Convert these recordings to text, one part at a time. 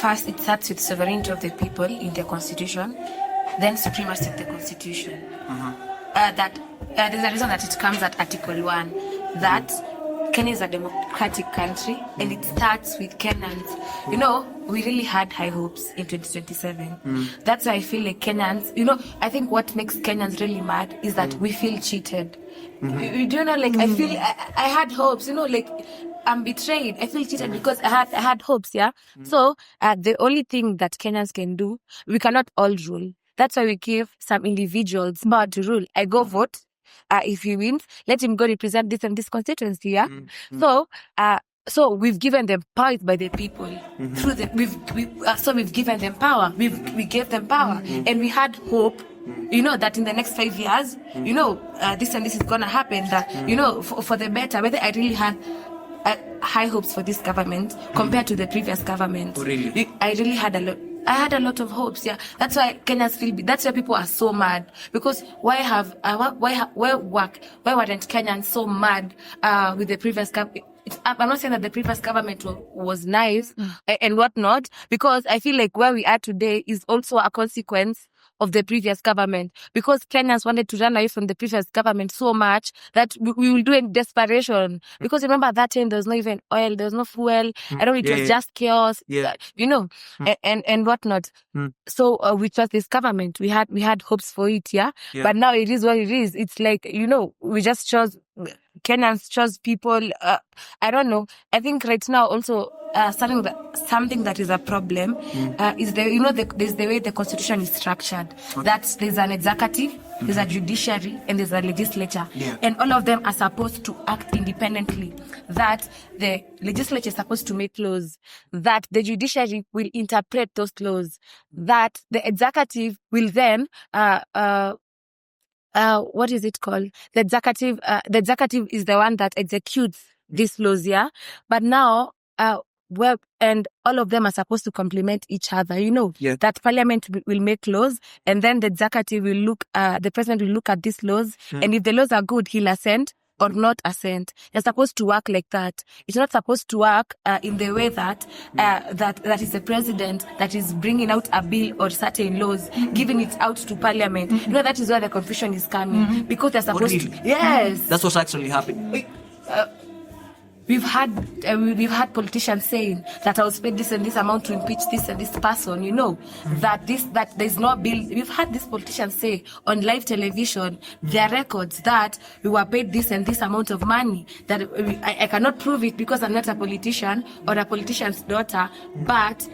first it starts with sovereignty of the people in the constitution, then supremacy of the constitution. That there's a reason that it comes at Article 1, that Kenya is a democratic country, and it starts with Kenyans. You know, we really had high hopes in 2027. That's why I feel like Kenyans, you know, I think what makes Kenyans really mad is that we feel cheated. You do know, like, I feel, I had hopes, you know, like, I'm betrayed. I feel cheated because I had hopes, yeah? So, the only thing that Kenyans can do, we cannot all rule. That's why we give some individuals power to rule. I go vote. If he wins, let him go represent this and this constituency, yeah? So we've given them power by the people. Through the so we've given them power. We gave them power, and we had hope. You know that in the next 5 years, you know this and this is gonna happen. That you know for the better. Whether I really had high hopes for this government compared to the previous government. Oh, really? I really had a lot. I had a lot of hopes, yeah. That's why Kenyans feel. That's why people are so mad, because why weren't Kenyans so mad with the previous government? I'm not saying that the previous government was nice and whatnot, because I feel like where we are today is also a consequence of the previous government, because Kenyans wanted to run away from the previous government so much that we will do it in desperation. Because remember that time there was no even oil, there was no fuel. I don't know, it was just chaos, you know, and whatnot. So we trust this government. We had hopes for it, yeah. But now it is what it is. It's like, you know, we just chose, Kenyans chose people. I don't know. I think right now also something that is a problem is there's the way the constitution is structured. That there's an executive, there's a judiciary, and there's a legislature, and all of them are supposed to act independently. That the legislature is supposed to make laws, that the judiciary will interpret those laws, that the executive will then what is it called? The executive is the one that executes these laws, yeah. But now, and all of them are supposed to complement each other, you know. That parliament will make laws, and then the executive will look, the president will look at these laws, and if the laws are good, he'll assent or not assent. They're supposed to work like that. It's not supposed to work in the way that that is the president that is bringing out a bill or certain laws, giving it out to parliament. You know, that is where the confusion is coming, because they're supposed to. Yes, that's what's actually happening. We've had politicians saying that I will spend this and this amount to impeach this and this person, you know, that there's no bill. We've had these politicians say on live television, their records, that we were paid this and this amount of money, that I cannot prove it because I'm not a politician or a politician's daughter, but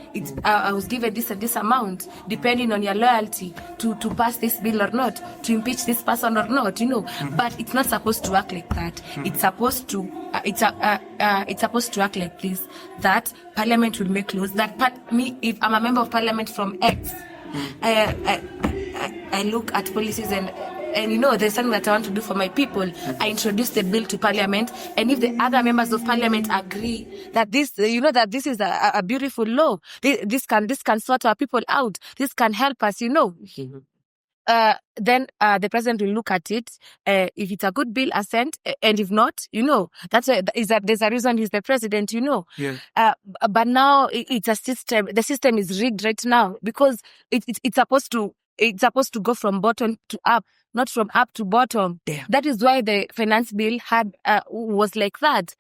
I was given this and this amount, depending on your loyalty to pass this bill or not, to impeach this person or not, you know. But it's not supposed to work like that. It's supposed to it's supposed to act like this, that parliament will make laws, that if I'm a member of parliament from X, I look at policies and you know, there's something that I want to do for my people. I introduce the bill to parliament, and if the other members of parliament agree that this, you know, that this is a beautiful law, this can sort our people out, this can help us, you know. Then the president will look at it. If it's a good bill, assent, and if not, you know, there's a reason he's the president, you know. But now it's a system. The system is rigged right now, because it's supposed to go from bottom to up, not from up to bottom. That is why the finance bill was like that,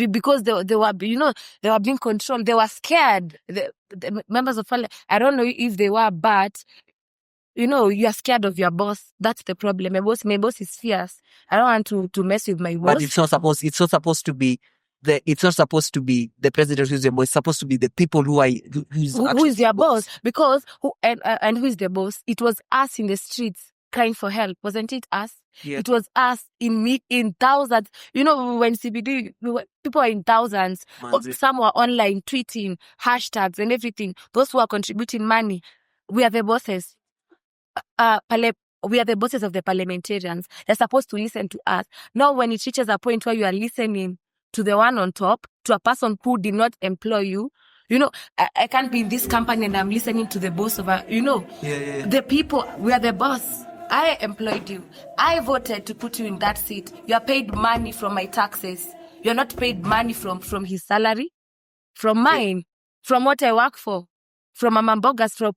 because they were being controlled. They were scared. The members of parliament, I don't know if they were, but you know, you are scared of your boss. That's the problem. My boss is fierce. I don't want to mess with my boss. But it's not supposed to be the president who's the boss. It's supposed to be the people who is their boss. Because who is the boss? It was us in the streets crying for help, wasn't it? Us. It was us in thousands. You know, when CBD, people are in thousands. Some were online tweeting hashtags and everything. Those who are contributing money, we are the bosses. We are the bosses of the parliamentarians. They're supposed to listen to us. Now, when it reaches a point where you are listening to the one on top, to a person who did not employ you, you know, I can't be in this company and I'm listening to the boss of the people. We are the boss. I employed you. I voted to put you in that seat. You are paid money from my taxes. You're not paid money from his salary, from mine, from what I work for. from Mambogas, from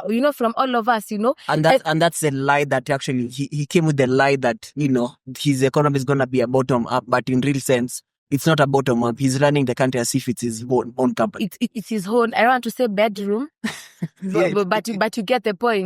you know, from all of us, you know. And that's the lie that actually he came with the lie that, you know, his economy is gonna be a bottom up, but in real sense, it's not a bottom up. He's running the country as if it's his own company. It's his own. I don't want to say bedroom, but you get the point.